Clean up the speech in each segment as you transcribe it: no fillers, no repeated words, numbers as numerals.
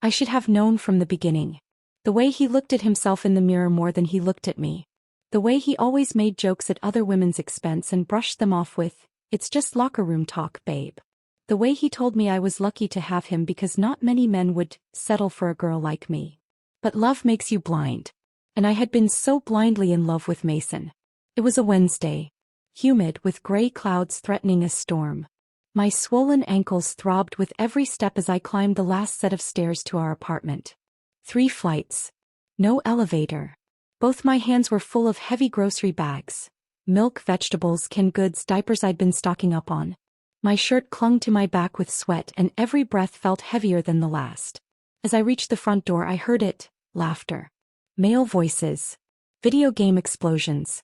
I should have known from the beginning. The way he looked at himself in the mirror more than he looked at me. The way he always made jokes at other women's expense and brushed them off with, "It's just locker room talk, babe." The way he told me I was lucky to have him because not many men would settle for a girl like me. But love makes you blind. And I had been so blindly in love with Mason. It was a Wednesday. Humid with gray clouds threatening a storm. My swollen ankles throbbed with every step as I climbed the last set of stairs to our apartment. 3 flights. No elevator. Both my hands were full of heavy grocery bags. Milk, vegetables, canned goods, diapers I'd been stocking up on. My shirt clung to my back with sweat and every breath felt heavier than the last. As I reached the front door I heard it, laughter. Male voices. Video game explosions.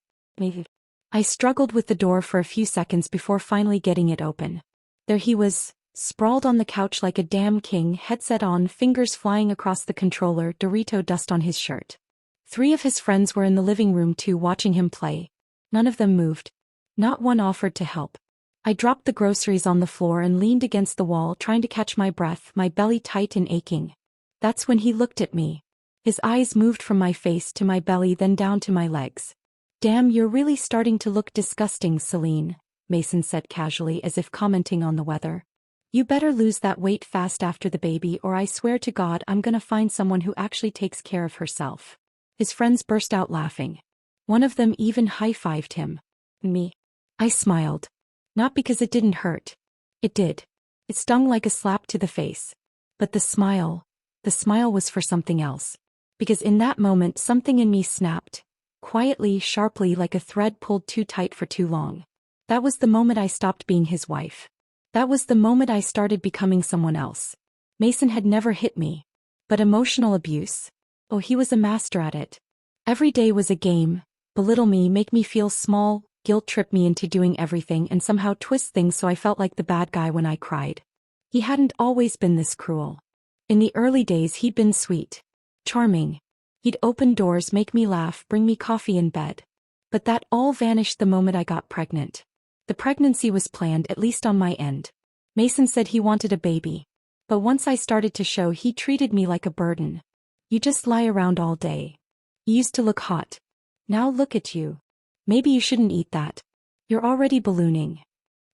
I struggled with the door for a few seconds before finally getting it open. There he was, sprawled on the couch like a damn king, headset on, fingers flying across the controller, Dorito dust on his shirt. 3 of his friends were in the living room too, watching him play. None of them moved. Not one offered to help. I dropped the groceries on the floor and leaned against the wall, trying to catch my breath, my belly tight and aching. That's when he looked at me. His eyes moved from my face to my belly, then down to my legs. "Damn, you're really starting to look disgusting, Celine," Mason said casually, as if commenting on the weather. "You better lose that weight fast after the baby, or I swear to God I'm gonna find someone who actually takes care of herself." His friends burst out laughing. One of them even high-fived him. Me. I smiled. Not because it didn't hurt. It did. It stung like a slap to the face. But the smile was for something else. Because in that moment something in me snapped. Quietly, sharply, like a thread pulled too tight for too long. That was the moment I stopped being his wife. That was the moment I started becoming someone else. Mason had never hit me. But emotional abuse? Oh, he was a master at it. Every day was a game. Belittle me, make me feel small, guilt-trip me into doing everything, and somehow twist things so I felt like the bad guy when I cried. He hadn't always been this cruel. In the early days he'd been sweet. Charming. He'd open doors, make me laugh, bring me coffee in bed. But that all vanished the moment I got pregnant. The pregnancy was planned, at least on my end. Mason said he wanted a baby. But once I started to show, he treated me like a burden. "You just lie around all day. You used to look hot. Now look at you. Maybe you shouldn't eat that. You're already ballooning."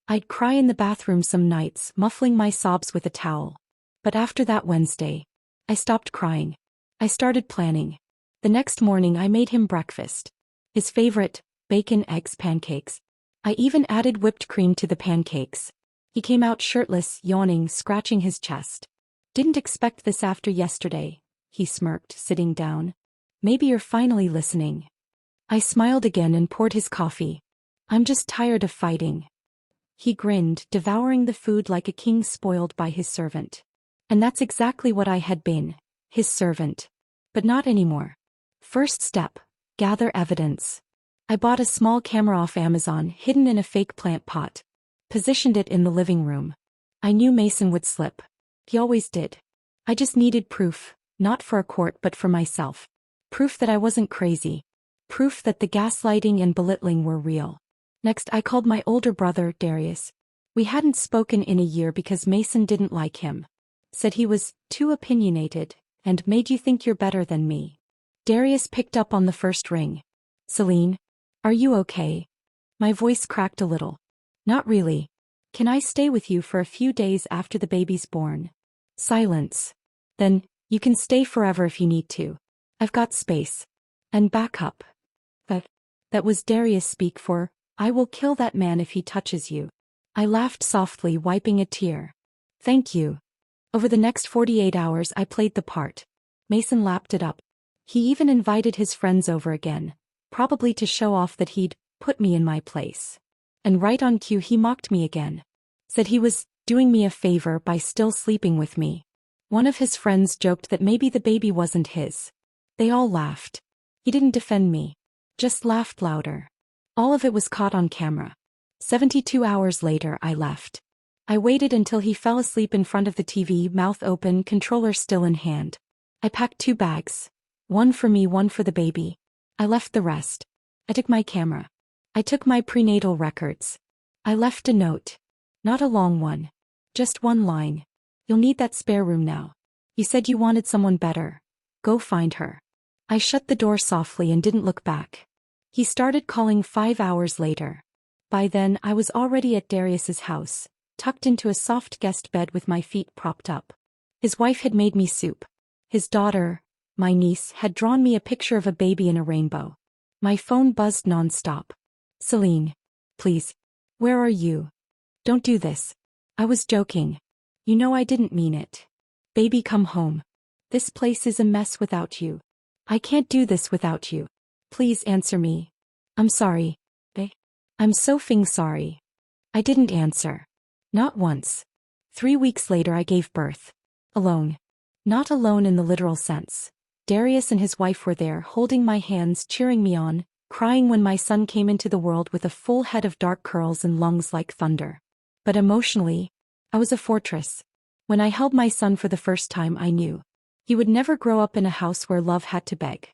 I'd cry in the bathroom some nights, muffling my sobs with a towel. But after that Wednesday, I stopped crying. I started planning. The next morning I made him breakfast. His favorite, bacon, eggs, pancakes. I even added whipped cream to the pancakes. He came out shirtless, yawning, scratching his chest. "Didn't expect this after yesterday," he smirked, sitting down. "Maybe you're finally listening." I smiled again and poured his coffee. "I'm just tired of fighting." He grinned, devouring the food like a king spoiled by his servant. And that's exactly what I had been. His servant. But not anymore. First step. Gather evidence. I bought a small camera off Amazon, hidden in a fake plant pot. Positioned it in the living room. I knew Mason would slip. He always did. I just needed proof, not for a court but for myself. Proof that I wasn't crazy. Proof that the gaslighting and belittling were real. Next I called my older brother, Darius. We hadn't spoken in a year because Mason didn't like him. Said he was too opinionated, and made you think you're better than me. Darius picked up on the first ring. "Celine, are you okay?" My voice cracked a little. "Not really. Can I stay with you for a few days after the baby's born?" Silence. "Then, you can stay forever if you need to. I've got space. And back up." That was Darius speak for, "I will kill that man if he touches you." I laughed softly, wiping a tear. "Thank you." Over the next 48 hours I played the part. Mason lapped it up. He even invited his friends over again, probably to show off that he'd put me in my place. And right on cue he mocked me again. Said he was doing me a favor by still sleeping with me. One of his friends joked that maybe the baby wasn't his. They all laughed. He didn't defend me. Just laughed louder. All of it was caught on camera. 72 hours later I left. I waited until he fell asleep in front of the TV, mouth open, controller still in hand. I packed 2 bags. One for me, one for the baby. I left the rest. I took my camera. I took my prenatal records. I left a note. Not a long one. Just one line. "You'll need that spare room now. You said you wanted someone better. Go find her. I shut the door softly and didn't look back. He started calling 5 hours later. By then, I was already at Darius's house, tucked into a soft guest bed with my feet propped up. His wife had made me soup. His daughter, my niece, had drawn me a picture of a baby in a rainbow. My phone buzzed non-stop. Celine. Please. Where are you? Don't do this. I was joking. You know I didn't mean it. Baby, come home. This place is a mess without you. I can't do this without you. Please answer me. I'm sorry, babe. I'm so sorry. I didn't answer. Not once. 3 weeks later I gave birth. Alone. Not alone in the literal sense. Darius and his wife were there holding my hands, cheering me on, crying when my son came into the world with a full head of dark curls and lungs like thunder. But emotionally, I was a fortress. When I held my son for the first time, I knew. He would never grow up in a house where love had to beg.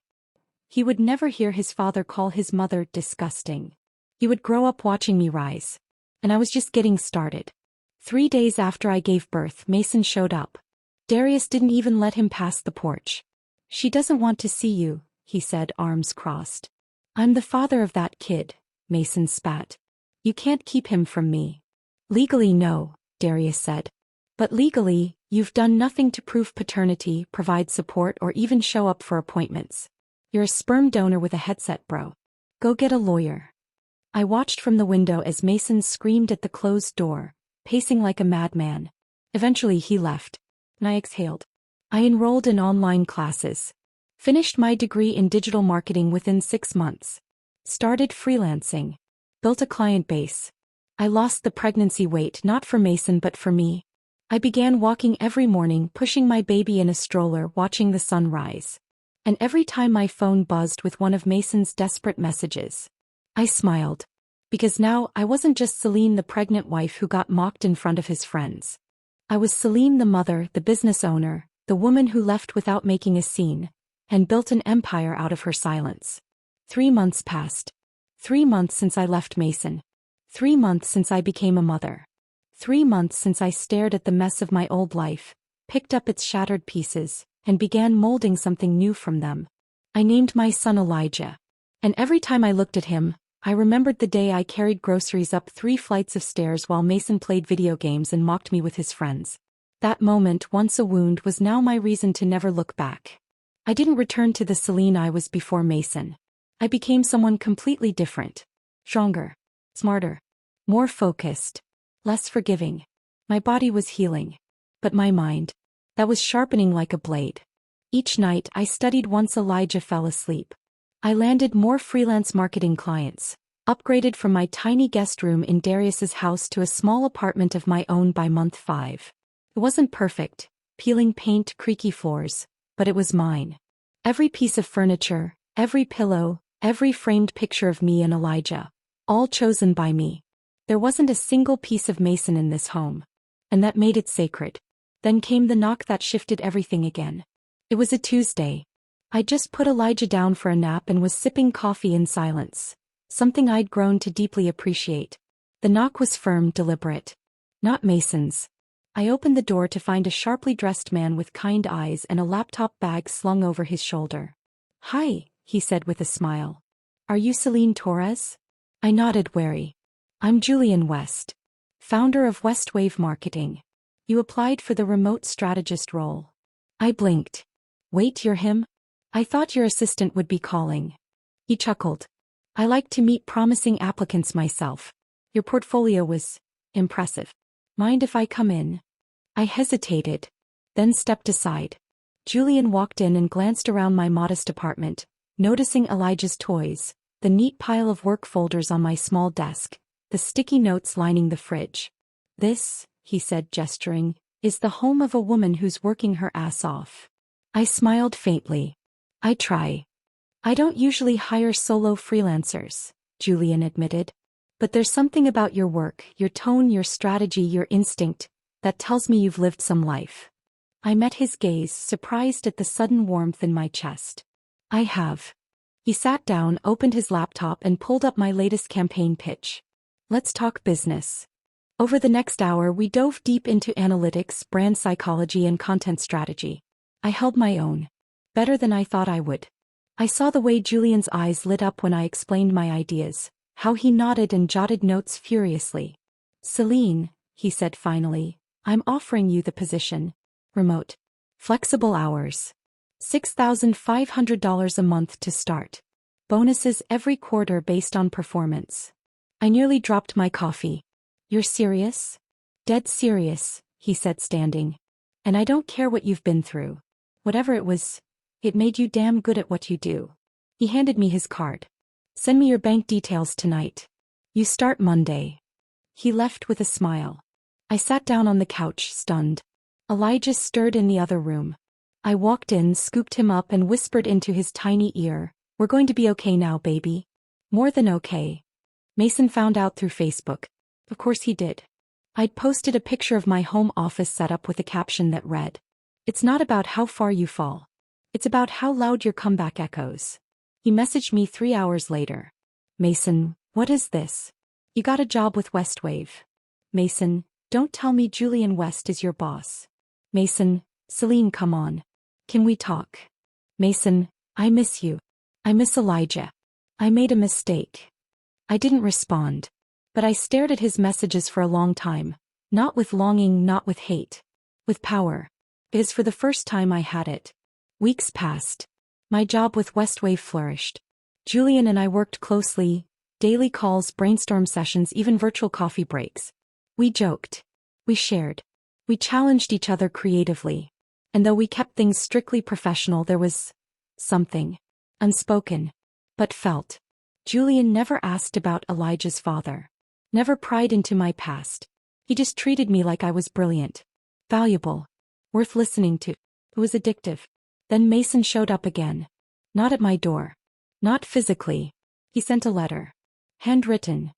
He would never hear his father call his mother disgusting. He would grow up watching me rise. And I was just getting started. 3 days after I gave birth, Mason showed up. Darius didn't even let him pass the porch. She doesn't want to see you, he said, arms crossed. I'm the father of that kid, Mason spat. You can't keep him from me. Legally, no, Darius said. But legally, you've done nothing to prove paternity, provide support, or even show up for appointments. You're a sperm donor with a headset, bro. Go get a lawyer. I watched from the window as Mason screamed at the closed door, pacing like a madman. Eventually he left, and I exhaled. I enrolled in online classes. Finished my degree in digital marketing within 6 months. Started freelancing. Built a client base. I lost the pregnancy weight not for Mason but for me. I began walking every morning, pushing my baby in a stroller, watching the sun rise. And every time my phone buzzed with one of Mason's desperate messages, I smiled. Because now I wasn't just Celine, the pregnant wife who got mocked in front of his friends. I was Celine, the mother, the business owner, the woman who left without making a scene, and built an empire out of her silence. 3 months passed. 3 months since I left Mason. 3 months since I became a mother. 3 months since I stared at the mess of my old life, picked up its shattered pieces, and began molding something new from them. I named my son Elijah. And every time I looked at him, I remembered the day I carried groceries up 3 flights of stairs while Mason played video games and mocked me with his friends. That moment, once a wound, was now my reason to never look back. I didn't return to the Celine I was before Mason. I became someone completely different. Stronger. Smarter. More focused. Less forgiving. My body was healing. But my mind, that was sharpening like a blade. Each night I studied once Elijah fell asleep. I landed more freelance marketing clients, upgraded from my tiny guest room in Darius's house to a small apartment of my own by month 5. It wasn't perfect, peeling paint, creaky floors, but it was mine. Every piece of furniture, every pillow, every framed picture of me and Elijah, all chosen by me. There wasn't a single piece of Mason in this home. And that made it sacred. Then came the knock that shifted everything again. It was a Tuesday. I just put Elijah down for a nap and was sipping coffee in silence, something I'd grown to deeply appreciate. The knock was firm, deliberate. Not Mason's. I opened the door to find a sharply dressed man with kind eyes and a laptop bag slung over his shoulder. "Hi," he said with a smile. "Are you Celine Torres?" I nodded, wary. "I'm Julian West, founder of West Wave Marketing. You applied for the remote strategist role." I blinked. "Wait, you're him? I thought your assistant would be calling." He chuckled. "I like to meet promising applicants myself. Your portfolio was impressive. Mind if I come in?" I hesitated, then stepped aside. Julian walked in and glanced around my modest apartment, noticing Elijah's toys, the neat pile of work folders on my small desk, the sticky notes lining the fridge. "This," he said, gesturing, "is the home of a woman who's working her ass off." I smiled faintly. "I try. I don't usually hire solo freelancers," Julian admitted. "But there's something about your work, your tone, your strategy, your instinct, that tells me you've lived some life." I met his gaze, surprised at the sudden warmth in my chest. "I have." He sat down, opened his laptop, and pulled up my latest campaign pitch. "Let's talk business." Over the next hour we dove deep into analytics, brand psychology, and content strategy. I held my own. Better than I thought I would. I saw the way Julian's eyes lit up when I explained my ideas, how he nodded and jotted notes furiously. Celine, he said finally, I'm offering you the position. Remote. Flexible hours. $6,500 a month to start. Bonuses every quarter based on performance. I nearly dropped my coffee. You're serious? Dead serious, he said standing. And I don't care what you've been through. Whatever it was, it made you damn good at what you do. He handed me his card. Send me your bank details tonight. You start Monday. He left with a smile. I sat down on the couch, stunned. Elijah stirred in the other room. I walked in, scooped him up and whispered into his tiny ear, We're going to be okay now, baby. More than okay. Mason found out through Facebook. Of course he did. I'd posted a picture of my home office setup with a caption that read, It's not about how far you fall. It's about how loud your comeback echoes. He messaged me 3 hours later. Mason, what is this? You got a job with Westwave. Mason, don't tell me Julian West is your boss. Mason, Celine, come on. Can we talk? Mason, I miss you. I miss Elijah. I made a mistake. I didn't respond. But I stared at his messages for a long time. Not with longing, not with hate. With power. Because for the first time I had it. Weeks passed. My job with Westwave flourished. Julian and I worked closely, daily calls, brainstorm sessions, even virtual coffee breaks. We joked. We shared. We challenged each other creatively. And though we kept things strictly professional, there was something unspoken, but felt. Julian never asked about Elijah's father. Never pried into my past. He just treated me like I was brilliant, valuable, worth listening to. It was addictive. Then Mason showed up again. Not at my door. Not physically. He sent a letter. Handwritten.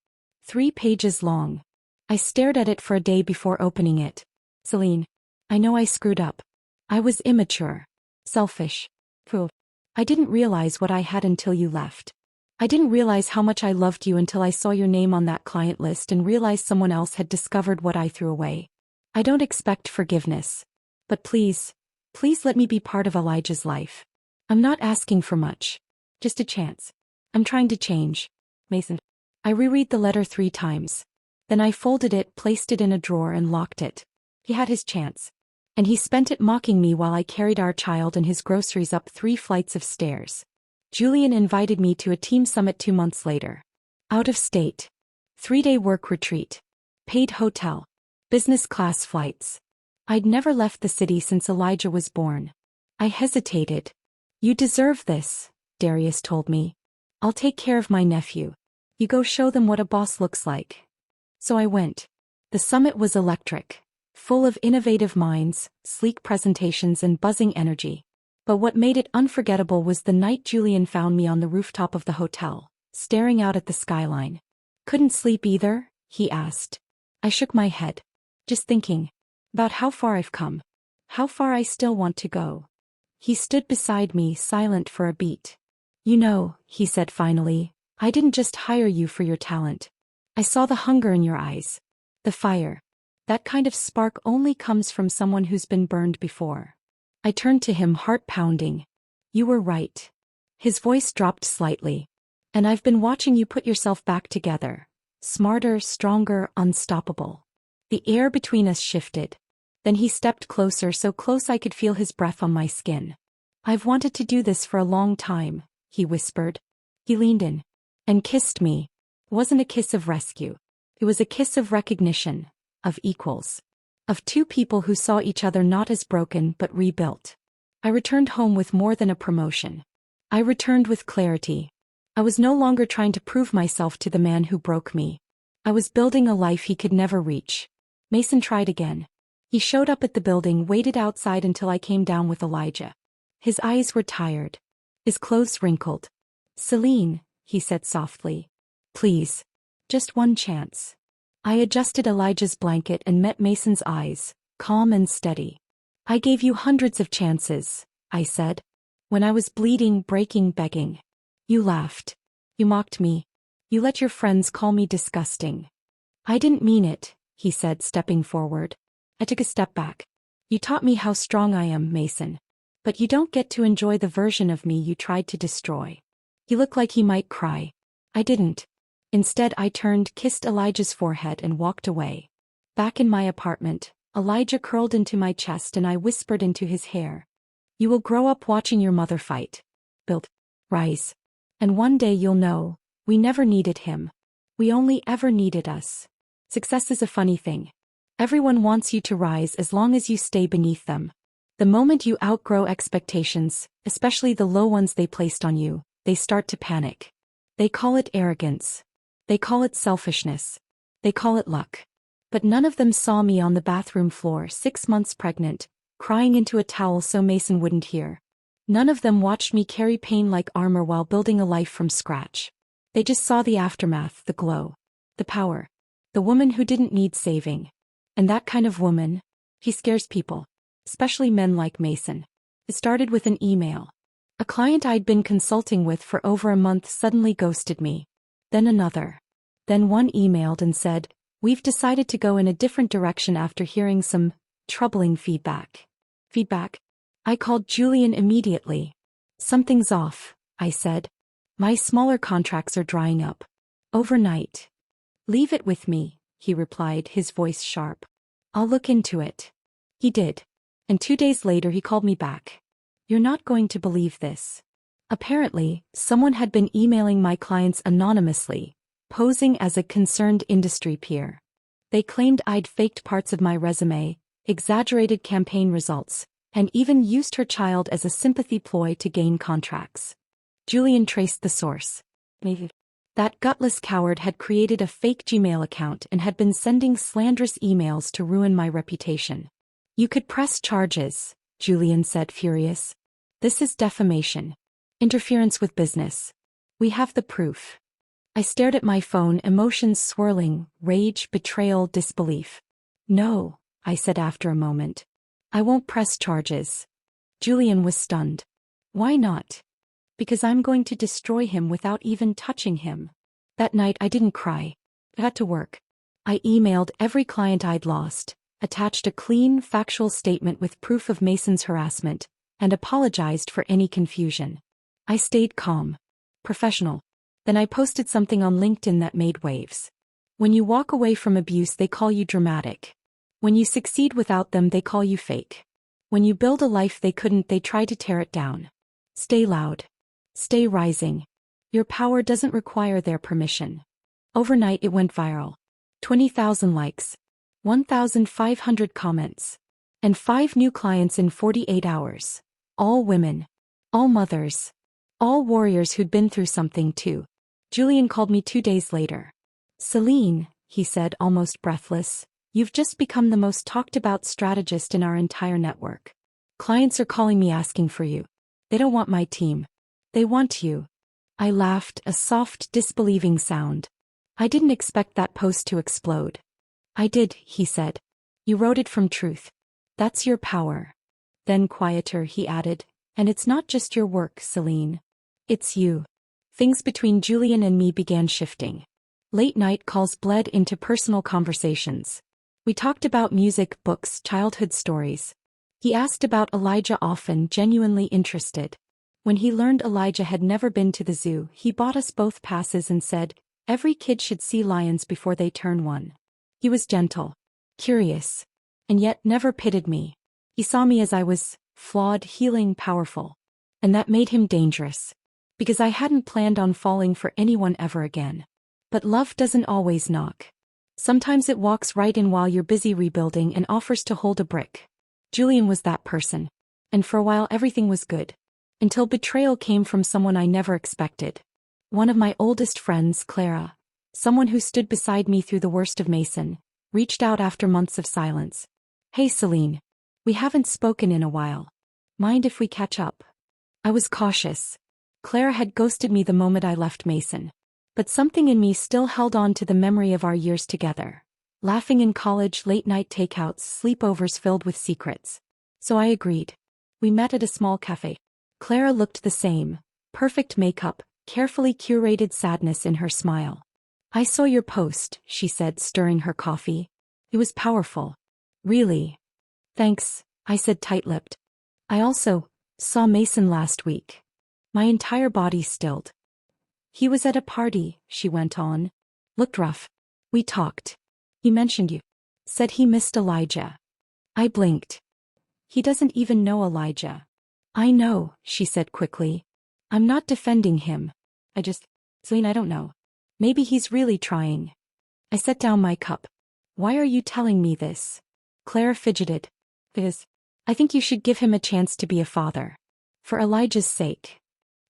3 pages long. I stared at it for a day before opening it. Celine, I know I screwed up. I was immature. Selfish. Pooh. I didn't realize what I had until you left. I didn't realize how much I loved you until I saw your name on that client list and realized someone else had discovered what I threw away. I don't expect forgiveness. But please let me be part of Elijah's life. I'm not asking for much. Just a chance. I'm trying to change. Mason. I reread the letter 3 times. Then I folded it, placed it in a drawer and locked it. He had his chance. And he spent it mocking me while I carried our child and his groceries up 3 flights of stairs. Julian invited me to a team summit 2 months later. Out of state. 3-day work retreat. Paid hotel. Business class flights. I'd never left the city since Elijah was born. I hesitated. You deserve this, Darius told me. I'll take care of my nephew. You go show them what a boss looks like. So I went. The summit was electric. Full of innovative minds, sleek presentations and buzzing energy. But what made it unforgettable was the night Julian found me on the rooftop of the hotel, staring out at the skyline. Couldn't sleep either? He asked. I shook my head. Just thinking. About how far I've come. How far I still want to go. He stood beside me, silent for a beat. You know, he said finally, I didn't just hire you for your talent. I saw the hunger in your eyes. The fire. That kind of spark only comes from someone who's been burned before. I turned to him, heart pounding. You were right. His voice dropped slightly. And I've been watching you put yourself back together. Smarter, stronger, unstoppable. The air between us shifted. Then he stepped closer, so close I could feel his breath on my skin. I've wanted to do this for a long time, he whispered. He leaned in. And kissed me. It wasn't a kiss of rescue. It was a kiss of recognition. Of equals. Of 2 people who saw each other not as broken but rebuilt. I returned home with more than a promotion. I returned with clarity. I was no longer trying to prove myself to the man who broke me. I was building a life he could never reach. Mason tried again. He showed up at the building, waited outside until I came down with Elijah. His eyes were tired. His clothes wrinkled. Celine, he said softly. Please. Just one chance. I adjusted Elijah's blanket and met Mason's eyes, calm and steady. I gave you hundreds of chances, I said. When I was bleeding, breaking, begging. You laughed. You mocked me. You let your friends call me disgusting. I didn't mean it, he said, stepping forward. I took a step back. You taught me how strong I am, Mason. But you don't get to enjoy the version of me you tried to destroy. He looked like he might cry. I didn't. Instead, I turned, kissed Elijah's forehead and walked away. Back in my apartment, Elijah curled into my chest and I whispered into his hair. You will grow up watching your mother fight. Build. Rise. And one day you'll know, we never needed him. We only ever needed us. Success is a funny thing. Everyone wants you to rise as long as you stay beneath them. The moment you outgrow expectations, especially the low ones they placed on you, they start to panic. They call it arrogance. They call it selfishness. They call it luck. But none of them saw me on the bathroom floor 6 months pregnant, crying into a towel so Mason wouldn't hear. None of them watched me carry pain like armor while building a life from scratch. They just saw the aftermath, the glow, the power. The woman who didn't need saving. And that kind of woman, he scares people. Especially men like Mason. It started with an email. A client I'd been consulting with for over a month suddenly ghosted me. Then another. Then one emailed and said, "We've decided to go in a different direction after hearing some troubling feedback." Feedback? I called Julian immediately. "Something's off," I said. "My smaller contracts are drying up. Overnight." "Leave it with me," he replied, his voice sharp. "I'll look into it." He did. And 2 days later he called me back. "You're not going to believe this." Apparently, someone had been emailing my clients anonymously, posing as a concerned industry peer. They claimed I'd faked parts of my resume, exaggerated campaign results, and even used her child as a sympathy ploy to gain contracts. Julian traced the source. That gutless coward had created a fake Gmail account and had been sending slanderous emails to ruin my reputation. "You could press charges," Julian said, furious. "This is defamation. Interference with business. We have the proof." I stared at my phone, emotions swirling, rage, betrayal, disbelief. "No," I said after a moment. "I won't press charges." Julian was stunned. "Why not?" "Because I'm going to destroy him without even touching him." That night I didn't cry. I got to work. I emailed every client I'd lost, attached a clean, factual statement with proof of Mason's harassment, and apologized for any confusion. I stayed calm. Professional. Then I posted something on LinkedIn that made waves. When you walk away from abuse, they call you dramatic. When you succeed without them, they call you fake. When you build a life they couldn't, they try to tear it down. Stay loud. Stay rising. Your power doesn't require their permission. Overnight it went viral. 20,000 likes. 1,500 comments. And 5 new clients in 48 hours. All women. All mothers. All warriors who'd been through something too. Julian called me 2 days later. "Celine," he said, almost breathless, "you've just become the most talked about strategist in our entire network. Clients are calling me asking for you. They don't want my team. They want you." I laughed, a soft, disbelieving sound. "I didn't expect that post to explode." "I did," he said. "You wrote it from truth. That's your power." Then quieter, he added, "And it's not just your work, Celine. It's you." Things between Julian and me began shifting. Late night calls bled into personal conversations. We talked about music, books, childhood stories. He asked about Elijah often, genuinely interested. When he learned Elijah had never been to the zoo, he bought us both passes and said, "Every kid should see lions before they turn 1. He was gentle, curious, and yet never pitted me. He saw me as I was, flawed, healing, powerful. And that made him dangerous. Because I hadn't planned on falling for anyone ever again. But love doesn't always knock. Sometimes it walks right in while you're busy rebuilding and offers to hold a brick. Julian was that person. And for a while everything was good. Until betrayal came from someone I never expected. One of my oldest friends, Clara, someone who stood beside me through the worst of Mason, reached out after months of silence. "Hey Celine. We haven't spoken in a while. Mind if we catch up?" I was cautious. Clara had ghosted me the moment I left Mason. But something in me still held on to the memory of our years together. Laughing in college, late-night takeouts, sleepovers filled with secrets. So I agreed. We met at a small cafe. Clara looked the same. Perfect makeup, carefully curated sadness in her smile. "I saw your post," she said, stirring her coffee. "It was powerful." "Really?" "Thanks," I said tight-lipped. "I also Saw Mason last week. My entire body stilled. He was at a party, she went on. Looked rough. We talked. He mentioned you. Said he missed Elijah. I blinked. He doesn't even know Elijah. I know, she said quickly. I'm not defending him. Celine, I don't know. Maybe he's really trying. I set down my cup. Why are you telling me this? Claire fidgeted. Because I think you should give him a chance to be a father. For Elijah's sake.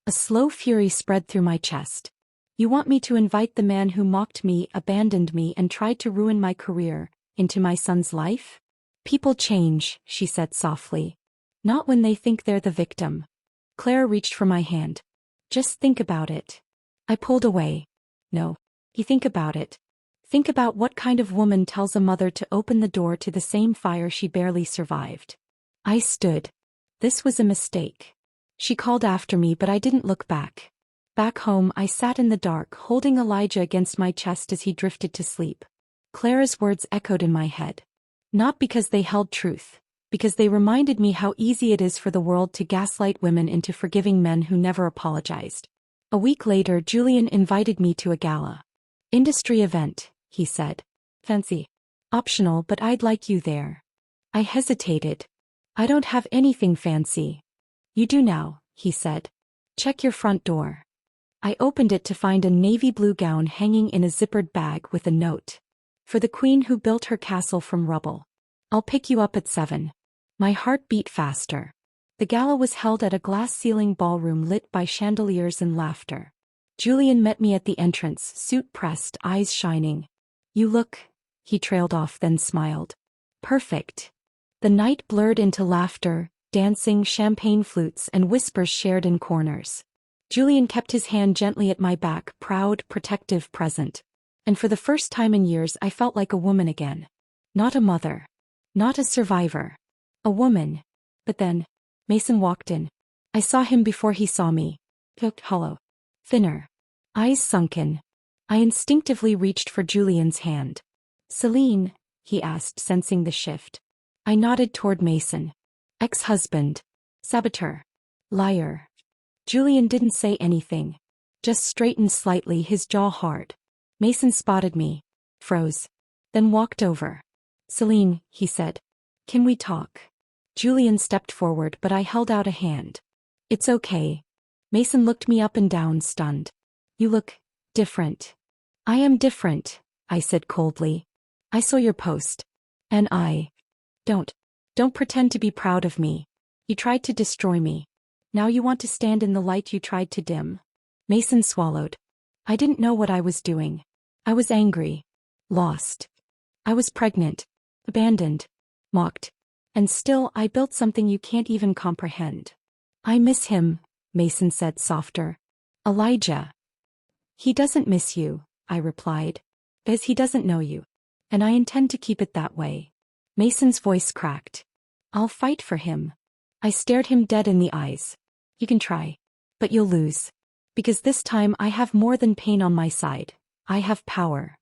A slow fury spread through my chest. You want me to invite the man who mocked me, abandoned me, and tried to ruin my career, into my son's life? People change, she said softly. Not when they think they're the victim. Claire reached for my hand. Just think about it. I pulled away. No. You think about it. Think about what kind of woman tells a mother to open the door to the same fire she barely survived. I stood. This was a mistake. She called after me, but I didn't look back. Back home, I sat in the dark, holding Elijah against my chest as he drifted to sleep. Clara's words echoed in my head. Not because they held truth, because they reminded me how easy it is for the world to gaslight women into forgiving men who never apologized. A week later, Julian invited me to a gala. Industry event, he said. Fancy. Optional, but I'd like you there. I hesitated. I don't have anything fancy. You do now, he said. Check your front door. I opened it to find a navy blue gown hanging in a zippered bag with a note. For the queen who built her castle from rubble. I'll pick you up at 7. My heart beat faster. The gala was held at a glass-ceiling ballroom lit by chandeliers and laughter. Julian met me at the entrance, suit pressed, eyes shining. You look, he trailed off, then smiled. Perfect. The night blurred into laughter, dancing, champagne flutes, and whispers shared in corners. Julian kept his hand gently at my back, proud, protective, present. And for the first time in years I felt like a woman again. Not a mother. Not a survivor. A woman. But then, Mason walked in. I saw him before he saw me. Looked hollow. Thinner. Eyes sunken. I instinctively reached for Julian's hand. Celine, he asked, sensing the shift. I nodded toward Mason. Ex-husband. Saboteur. Liar. Julian didn't say anything. Just straightened slightly, his jaw hard. Mason spotted me. Froze. Then walked over. Celine, he said. Can we talk? Julian stepped forward, but I held out a hand. It's okay. Mason looked me up and down, stunned. You look different. I am different, I said coldly. I saw your post. And Don't pretend to be proud of me. You tried to destroy me. Now you want to stand in the light you tried to dim. Mason swallowed. I didn't know what I was doing. I was angry. Lost. I was pregnant. Abandoned. Mocked. And still I built something you can't even comprehend. I miss him, Mason said softer. Elijah. He doesn't miss you, I replied. Because he doesn't know you. And I intend to keep it that way. Mason's voice cracked. I'll fight for him. I stared him dead in the eyes. You can try. But you'll lose. Because this time I have more than pain on my side. I have power.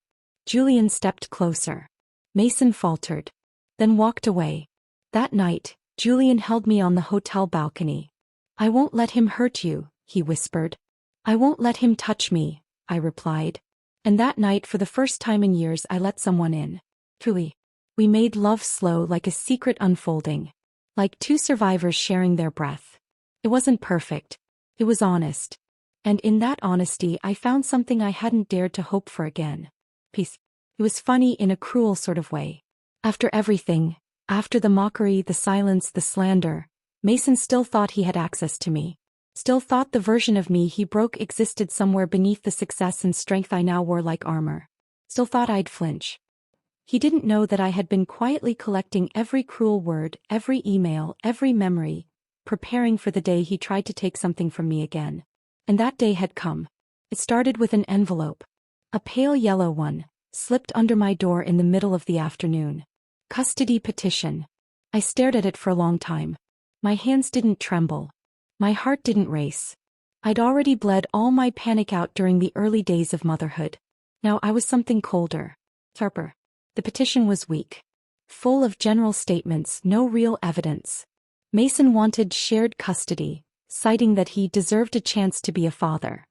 Julian stepped closer. Mason faltered. Then walked away. That night, Julian held me on the hotel balcony. I won't let him hurt you, he whispered. I won't let him touch me, I replied. And that night, for the first time in years, I let someone in. Truly. We made love slow, like a secret unfolding. Like two survivors sharing their breath. It wasn't perfect. It was honest. And in that honesty I found something I hadn't dared to hope for again. Peace. It was funny in a cruel sort of way. After everything, after the mockery, the silence, the slander, Mason still thought he had access to me. Still thought the version of me he broke existed somewhere beneath the success and strength I now wore like armor. Still thought I'd flinch. He didn't know that I had been quietly collecting every cruel word, every email, every memory, preparing for the day he tried to take something from me again. And that day had come. It started with an envelope. A pale yellow one, slipped under my door in the middle of the afternoon. Custody petition. I stared at it for a long time. My hands didn't tremble. My heart didn't race. I'd already bled all my panic out during the early days of motherhood. Now I was something colder. Sharper. The petition was weak. Full of general statements, no real evidence. Mason wanted shared custody, citing that he deserved a chance to be a father.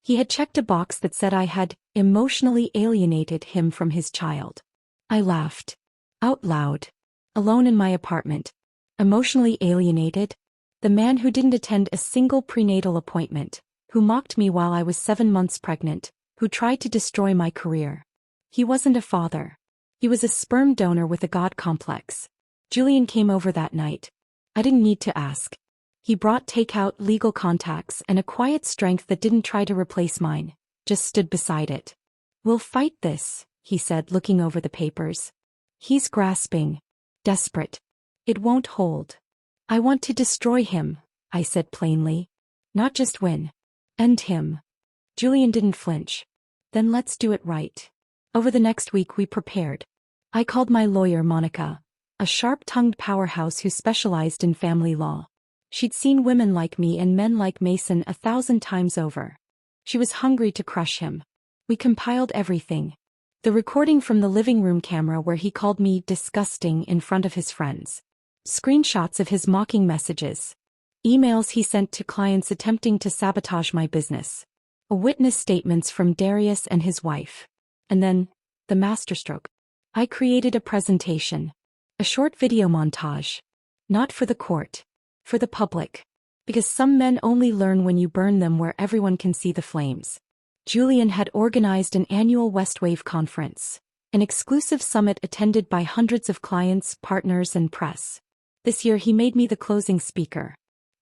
He had checked a box that said I had emotionally alienated him from his child. I laughed. Out loud. Alone in my apartment. Emotionally alienated? The man who didn't attend a single prenatal appointment, who mocked me while I was 7 months pregnant, who tried to destroy my career. He wasn't a father. He was a sperm donor with a god complex. Julian came over that night. I didn't need to ask. He brought takeout, legal contacts, and a quiet strength that didn't try to replace mine, just stood beside it. "We'll fight this," he said, looking over the papers. He's grasping. Desperate. "It won't hold. I want to destroy him," I said plainly. "Not just win. End him." Julian didn't flinch. "Then let's do it right." Over the next week we prepared. I called my lawyer Monica, a sharp-tongued powerhouse who specialized in family law. She'd seen women like me and men like Mason 1,000 times over. She was hungry to crush him. We compiled everything. The recording from the living room camera where he called me disgusting in front of his friends. Screenshots of his mocking messages. Emails he sent to clients attempting to sabotage my business. Witness statements from Darius and his wife. And then, the masterstroke. I created a presentation. A short video montage. Not for the court. For the public. Because some men only learn when you burn them where everyone can see the flames. Julian had organized an annual Westwave conference. An exclusive summit attended by hundreds of clients, partners, and press. This year he made me the closing speaker.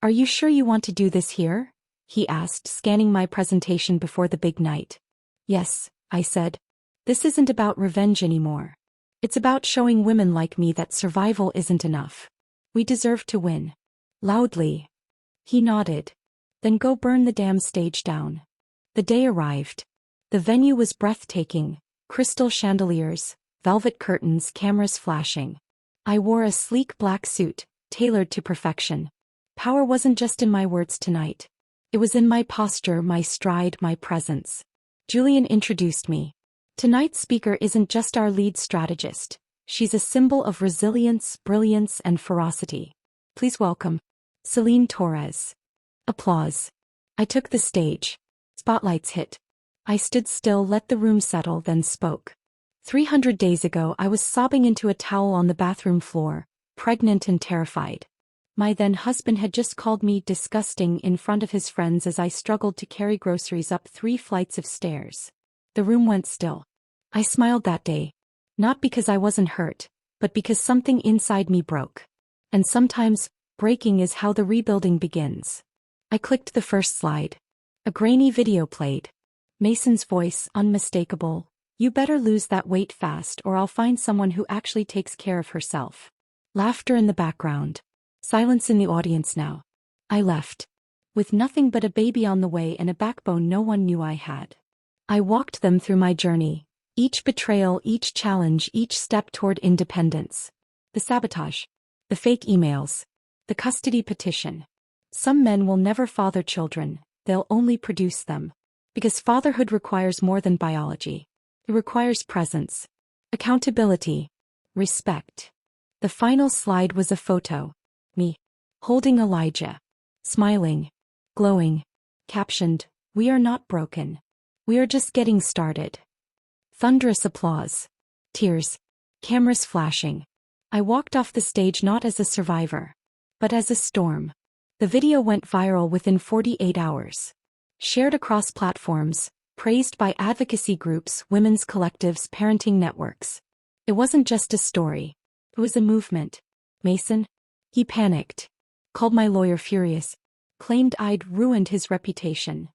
"Are you sure you want to do this here?" he asked, scanning my presentation before the big night. "Yes," I said. "This isn't about revenge anymore. It's about showing women like me that survival isn't enough. We deserve to win." Loudly. He nodded. "Then go burn the damn stage down." The day arrived. The venue was breathtaking. Crystal chandeliers, velvet curtains, cameras flashing. I wore a sleek black suit, tailored to perfection. Power wasn't just in my words tonight. It was in my posture, my stride, my presence. Julian introduced me. "Tonight's speaker isn't just our lead strategist. She's a symbol of resilience, brilliance, and ferocity. Please welcome Celine Torres." Applause. I took the stage. Spotlights hit. I stood still, let the room settle, then spoke. 300 days ago I was sobbing into a towel on the bathroom floor, pregnant and terrified. My then husband had just called me disgusting in front of his friends as I struggled to carry groceries up 3 flights of stairs. The room went still. I smiled that day. Not because I wasn't hurt, but because something inside me broke. And sometimes, breaking is how the rebuilding begins. I clicked the first slide. A grainy video played. Mason's voice, unmistakable. "You better lose that weight fast or I'll find someone who actually takes care of herself." Laughter in the background. Silence in the audience now. I left. With nothing but a baby on the way and a backbone no one knew I had. I walked them through my journey. Each betrayal, each challenge, each step toward independence. The sabotage. The fake emails. The custody petition. Some men will never father children, they'll only produce them. Because fatherhood requires more than biology. It requires presence. Accountability. Respect. The final slide was a photo. Me. Holding Elijah. Smiling. Glowing. Captioned, "We are not broken. We are just getting started." Thunderous applause. Tears. Cameras flashing. I walked off the stage not as a survivor, but as a storm. The video went viral within 48 hours. Shared across platforms, praised by advocacy groups, women's collectives, parenting networks. It wasn't just a story. It was a movement. Mason? He panicked. Called my lawyer furious. Claimed I'd ruined his reputation.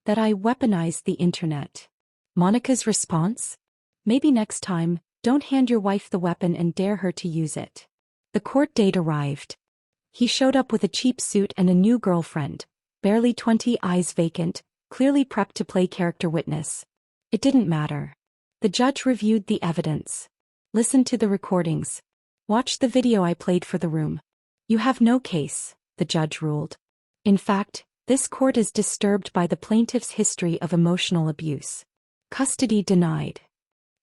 That I weaponized the internet. Monica's response? "Maybe next time, don't hand your wife the weapon and dare her to use it." The court date arrived. He showed up with a cheap suit and a new girlfriend. Barely 20, eyes vacant, clearly prepped to play character witness. It didn't matter. The judge reviewed the evidence. Listened to the recordings. Watched the video I played for the room. "You have no case," the judge ruled. In fact, this court is disturbed by the plaintiff's history of emotional abuse. Custody denied.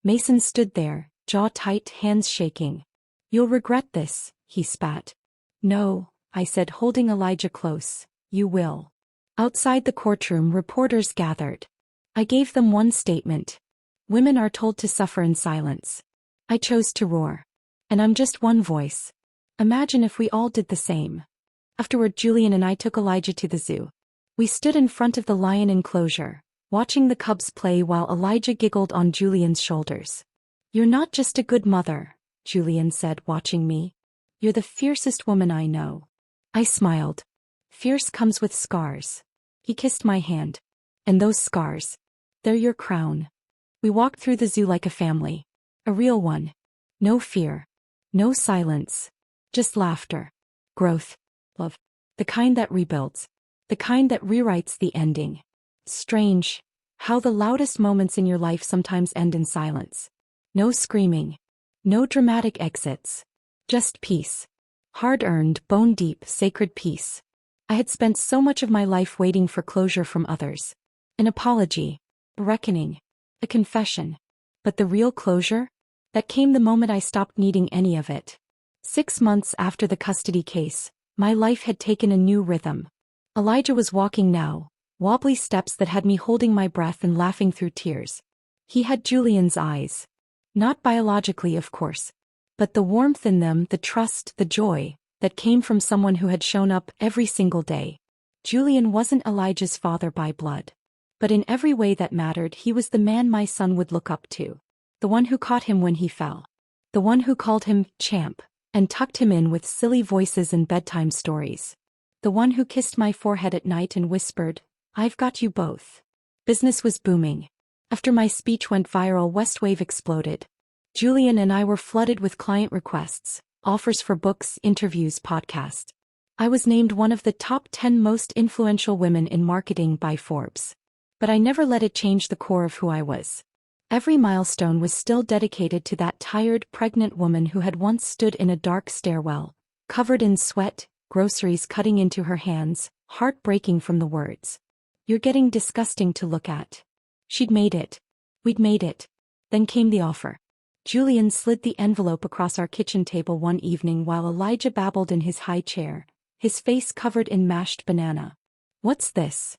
Mason stood there, jaw tight, hands shaking. "You'll regret this," he spat. "No," I said, holding Elijah close. You will. Outside the courtroom, reporters gathered. I gave them one statement. Women are told to suffer in silence. I chose to roar. And I'm just one voice. Imagine if we all did the same. Afterward, Julian and I took Elijah to the zoo. We stood in front of the lion enclosure, watching the cubs play while Elijah giggled on Julian's shoulders. You're not just a good mother, Julian said, watching me. You're the fiercest woman I know. I smiled. Fierce comes with scars. He kissed my hand. And those scars, they're your crown. We walked through the zoo like a family. A real one. No fear. No silence. Just laughter. Growth. Love. The kind that rebuilds. The kind that rewrites the ending. Strange. How the loudest moments in your life sometimes end in silence. No screaming. No dramatic exits. Just peace. Hard-earned, bone-deep, sacred peace. I had spent so much of my life waiting for closure from others. An apology. A reckoning. A confession. But the real closure? That came the moment I stopped needing any of it. 6 months after the custody case, my life had taken a new rhythm. Elijah was walking now, wobbly steps that had me holding my breath and laughing through tears. He had Julian's eyes. Not biologically, of course. But the warmth in them, the trust, the joy, that came from someone who had shown up every single day. Julian wasn't Elijah's father by blood. But in every way that mattered, he was the man my son would look up to. The one who caught him when he fell. The one who called him champ, and tucked him in with silly voices and bedtime stories. The one who kissed my forehead at night and whispered, I've got you both. Business was booming. After my speech went viral, Westwave exploded. Julian and I were flooded with client requests, offers for books, interviews, podcasts. I was named one of the top 10 most influential women in marketing by Forbes. But I never let it change the core of who I was. Every milestone was still dedicated to that tired, pregnant woman who had once stood in a dark stairwell, covered in sweat, groceries cutting into her hands, heart breaking from the words. You're getting disgusting to look at. She'd made it. We'd made it. Then came the offer. Julian slid the envelope across our kitchen table one evening while Elijah babbled in his high chair, his face covered in mashed banana. What's this?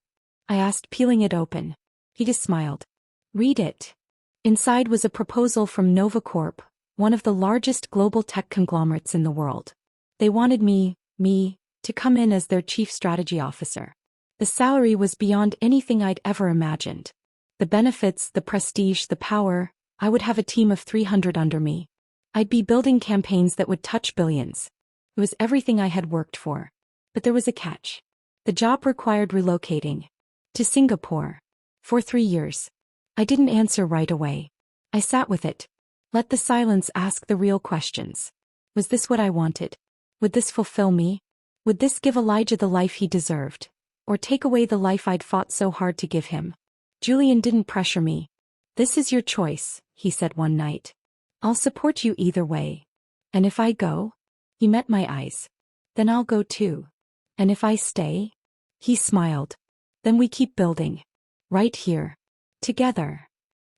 I asked, peeling it open. He just smiled. Read it. Inside was a proposal from Nova Corp, one of the largest global tech conglomerates in the world. They wanted me, to come in as their chief strategy officer. The salary was beyond anything I'd ever imagined. The benefits, the prestige, the power. I would have a team of 300 under me. I'd be building campaigns that would touch billions. It was everything I had worked for. But there was a catch. The job required relocating. To Singapore. For 3 years. I didn't answer right away. I sat with it. Let the silence ask the real questions. Was this what I wanted? Would this fulfill me? Would this give Elijah the life he deserved? Or take away the life I'd fought so hard to give him? Julian didn't pressure me. This is your choice, he said one night. I'll support you either way. And if I go? He met my eyes. Then I'll go too. And if I stay? He smiled. Then we keep building. Right here. Together.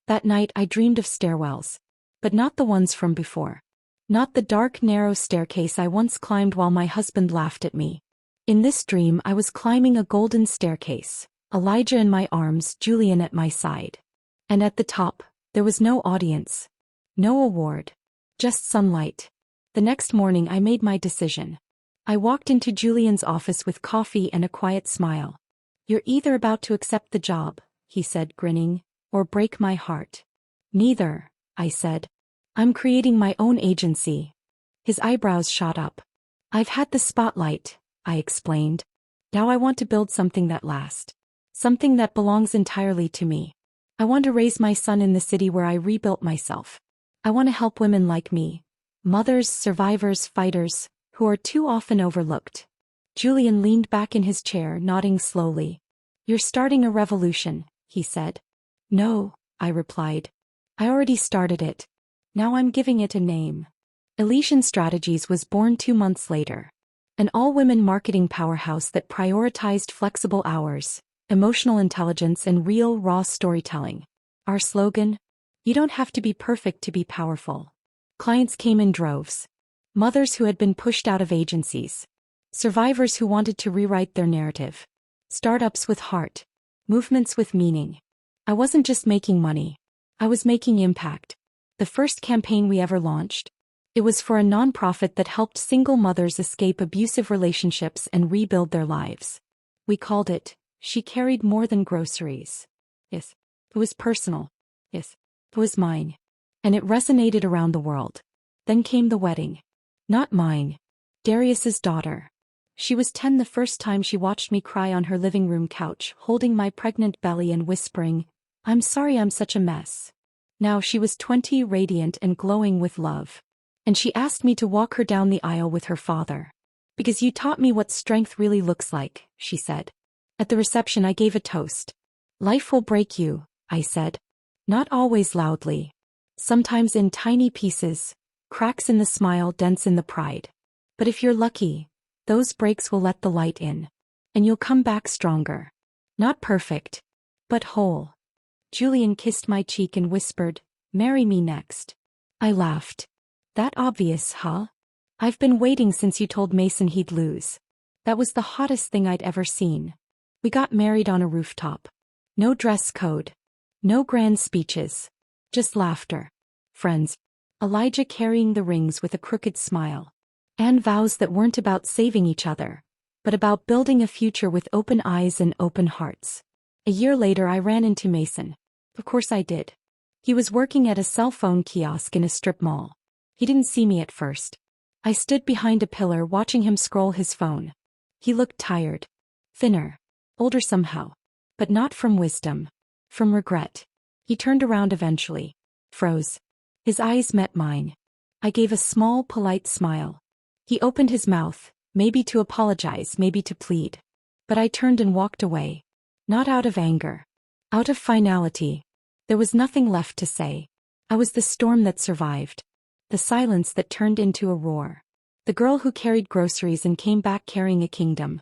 That night I dreamed of stairwells. But not the ones from before. Not the dark, narrow staircase I once climbed while my husband laughed at me. In this dream I was climbing a golden staircase. Elijah in my arms, Julian at my side. And at the top, there was no audience. No award. Just sunlight. The next morning I made my decision. I walked into Julian's office with coffee and a quiet smile. You're either about to accept the job, he said, grinning, or break my heart. Neither, I said. I'm creating my own agency. His eyebrows shot up. I've had the spotlight, I explained. Now I want to build something that lasts. Something that belongs entirely to me. I want to raise my son in the city where I rebuilt myself. I want to help women like me. Mothers, survivors, fighters, who are too often overlooked. Julian leaned back in his chair, nodding slowly. You're starting a revolution, he said. No, I replied. I already started it. Now I'm giving it a name. Elysian Strategies was born 2 months later. An all-women marketing powerhouse that prioritized flexible hours, emotional intelligence, and real, raw storytelling. Our slogan? You don't have to be perfect to be powerful. Clients came in droves. Mothers who had been pushed out of agencies. Survivors who wanted to rewrite their narrative. Startups with heart. Movements with meaning. I wasn't just making money. I was making impact. The first campaign we ever launched. It was for a nonprofit that helped single mothers escape abusive relationships and rebuild their lives. We called it, She Carried More Than Groceries. Yes, it was personal. Yes, it was mine. And it resonated around the world. Then came the wedding. Not mine. Darius's daughter. She was 10 the first time she watched me cry on her living room couch, holding my pregnant belly and whispering, "I'm sorry I'm such a mess." Now she was 20, radiant and glowing with love. And she asked me to walk her down the aisle with her father. "Because you taught me what strength really looks like," she said. At the reception I gave a toast. "Life will break you," I said. Not always loudly. Sometimes in tiny pieces, cracks in the smile, dents in the pride. But if you're lucky, those breaks will let the light in. And you'll come back stronger. Not perfect, but whole. Julian kissed my cheek and whispered, "Marry me next." I laughed. "That obvious, huh? I've been waiting since you told Mason he'd lose." That was the hottest thing I'd ever seen. We got married on a rooftop. No dress code. No grand speeches. Just laughter. Friends. Elijah carrying the rings with a crooked smile. And vows that weren't about saving each other, but about building a future with open eyes and open hearts. A year later I ran into Mason. Of course I did. He was working at a cell phone kiosk in a strip mall. He didn't see me at first. I stood behind a pillar watching him scroll his phone. He looked tired. Thinner. Older somehow. But not from wisdom. From regret. He turned around eventually. Froze. His eyes met mine. I gave a small, polite smile. He opened his mouth, maybe to apologize, maybe to plead. But I turned and walked away. Not out of anger. Out of finality. There was nothing left to say. I was the storm that survived. The silence that turned into a roar. The girl who carried groceries and came back carrying a kingdom.